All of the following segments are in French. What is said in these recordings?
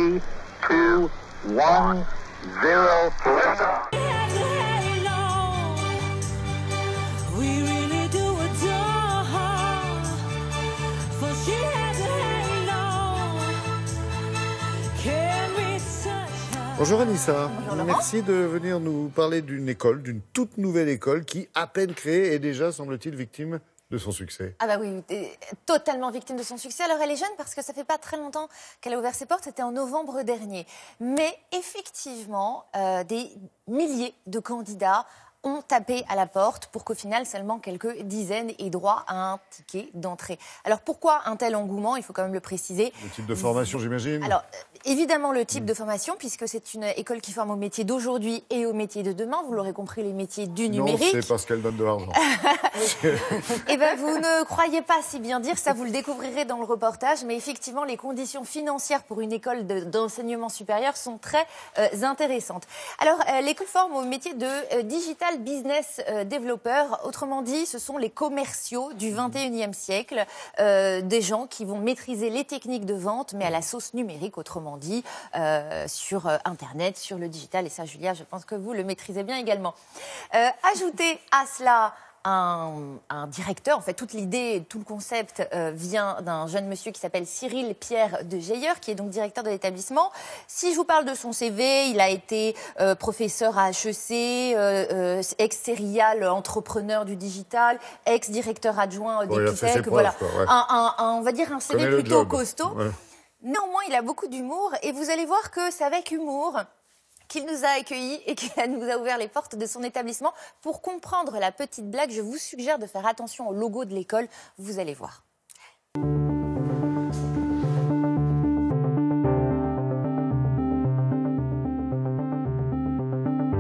3, 2, 1, 0. Bonjour Anissa, Bonjour merci de venir nous parler d'une école, d'une toute nouvelle école qui, à peine créée, est déjà, semble-t-il, victime de son succès. Ah bah oui, totalement victime de son succès. Alors elle est jeune parce que ça fait pas très longtemps qu'elle a ouvert ses portes, c'était en novembre dernier. Mais effectivement, des milliers de candidats ont tapé à la porte pour qu'au final, seulement quelques dizaines aient droit à un ticket d'entrée. Alors pourquoi un tel engouement? Il faut quand même le préciser. Le type de formation, j'imagine? Alors, évidemment, le type de formation, puisque c'est une école qui forme au métier d'aujourd'hui et au métier de demain. Vous l'aurez compris, les métiers du numérique. Non, c'est parce qu'elle donne de l'argent. Eh bien, vous ne croyez pas si bien dire, ça vous le découvrirez dans le reportage, mais effectivement, les conditions financières pour une école d'enseignement supérieur sont très intéressantes. Alors, l'école forme au métier de digital business developer. Autrement dit, ce sont les commerciaux du 21e siècle, des gens qui vont maîtriser les techniques de vente, mais à la sauce numérique, autrement dit, sur Internet, sur le digital. Et ça, Julia, je pense que vous le maîtrisez bien également. Ajoutez à cela un directeur. En fait, toute l'idée, tout le concept vient d'un jeune monsieur qui s'appelle Cyril Pierre de Geyer, qui est donc directeur de l'établissement. Si je vous parle de son CV, il a été professeur à HEC, ex-serial entrepreneur du digital, ex-directeur adjoint d'Epitech. Voilà, ouais. On va dire un CV plutôt costaud. Ouais. Néanmoins, il a beaucoup d'humour et vous allez voir que c'est avec humour qu'il nous a accueillis et qu'il nous a ouvert les portes de son établissement. Pour comprendre la petite blague, je vous suggère de faire attention au logo de l'école. Vous allez voir.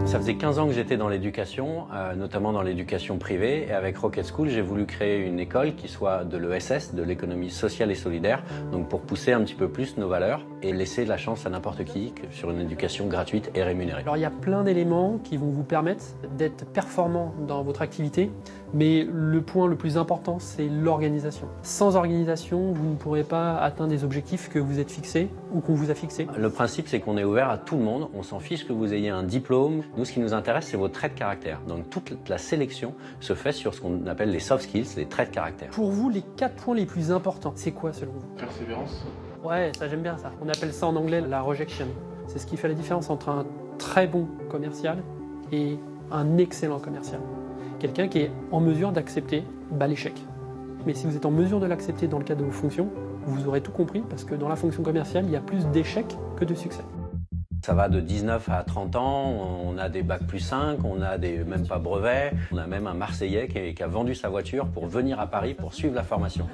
Ça faisait 15 ans que j'étais dans l'éducation, notamment dans l'éducation privée. Et avec Rocket School, j'ai voulu créer une école qui soit de l'ESS, de l'économie sociale et solidaire, donc pour pousser un petit peu plus nos valeurs et laisser la chance à n'importe qui sur une éducation gratuite et rémunérée. Alors il y a plein d'éléments qui vont vous permettre d'être performant dans votre activité, mais le point le plus important, c'est l'organisation. Sans organisation, vous ne pourrez pas atteindre des objectifs que vous êtes fixés ou qu'on vous a fixés. Le principe, c'est qu'on est ouvert à tout le monde. On s'en fiche que vous ayez un diplôme. Nous, ce qui nous intéresse, c'est vos traits de caractère. Donc toute la sélection se fait sur ce qu'on appelle les soft skills, les traits de caractère. Pour vous, les 4 points les plus importants, c'est quoi selon vous? Persévérance. Ouais, ça j'aime bien ça. On appelle ça en anglais la rejection. C'est ce qui fait la différence entre un très bon commercial et un excellent commercial. Quelqu'un qui est en mesure d'accepter l'échec. Mais si vous êtes en mesure de l'accepter dans le cadre de vos fonctions, vous aurez tout compris parce que dans la fonction commerciale, il y a plus d'échecs que de succès. Ça va de 19 à 30 ans, on a des bacs plus 5, on a même pas brevets, on a même un Marseillais qui a vendu sa voiture pour venir à Paris pour suivre la formation.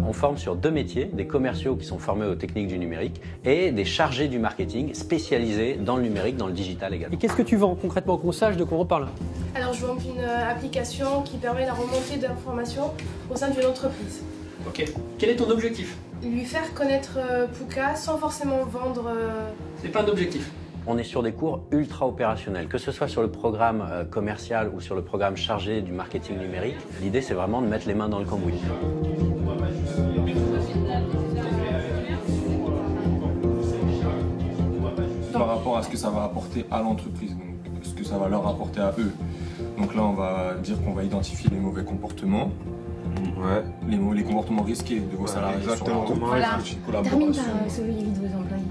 On forme sur 2 métiers, des commerciaux qui sont formés aux techniques du numérique et des chargés du marketing spécialisés dans le numérique, dans le digital également. Et qu'est-ce que tu vends concrètement, qu'on sache de quoi on parle? Alors je vends une application qui permet la remontée d'informations au sein d'une entreprise. Ok. Quel est ton objectif? Lui faire connaître Puka sans forcément vendre... C'est pas un objectif. On est sur des cours ultra opérationnels, que ce soit sur le programme commercial ou sur le programme chargé du marketing numérique. L'idée, c'est vraiment de mettre les mains dans le cambouis. Par rapport à ce que ça va apporter à l'entreprise, donc ce que ça va leur apporter à eux. Donc là, on va dire qu'on va identifier les mauvais comportements, les comportements risqués de vos salariés. Exactement. Voilà. Termine par sauver les vies de vos employés.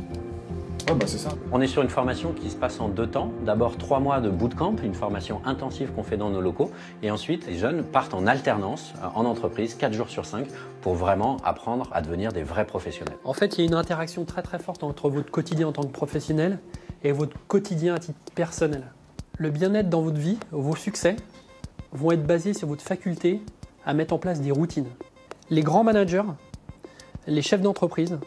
Ouais, bah c'est ça. On est sur une formation qui se passe en 2 temps. D'abord 3 mois de bootcamp, une formation intensive qu'on fait dans nos locaux. Et ensuite, les jeunes partent en alternance en entreprise, 4 jours sur 5, pour vraiment apprendre à devenir des vrais professionnels. En fait, il y a une interaction très très forte entre votre quotidien en tant que professionnel et votre quotidien à titre personnel. Le bien-être dans votre vie, vos succès, vont être basés sur votre faculté à mettre en place des routines. Les grands managers, les chefs d'entreprise,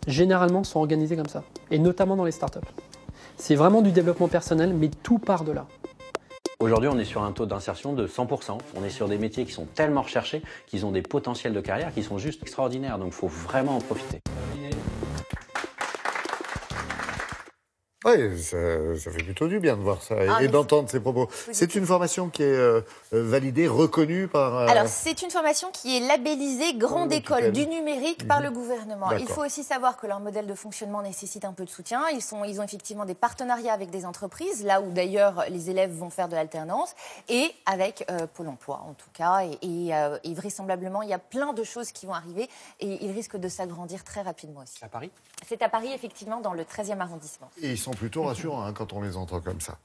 généralement sont organisés comme ça, et notamment dans les startups. C'est vraiment du développement personnel, mais tout part de là. Aujourd'hui, on est sur un taux d'insertion de 100%. On est sur des métiers qui sont tellement recherchés, qu'ils ont des potentiels de carrière qui sont juste extraordinaires. Donc, il faut vraiment en profiter. Oui, ça fait plutôt du bien de voir ça Ah, et mais d'entendre ces propos. C'est une formation qui est validée, reconnue par... Alors, c'est une formation qui est labellisée grande école du numérique par le gouvernement. D'accord. Il faut aussi savoir que leur modèle de fonctionnement nécessite un peu de soutien. Ils ont effectivement des partenariats avec des entreprises, là où d'ailleurs les élèves vont faire de l'alternance, et avec Pôle emploi en tout cas. Et vraisemblablement, il y a plein de choses qui vont arriver et ils risquent de s'agrandir très rapidement aussi. À Paris ? C'est à Paris, effectivement, dans le 13e arrondissement. Et ils sont plutôt rassurants quand on les entend comme ça.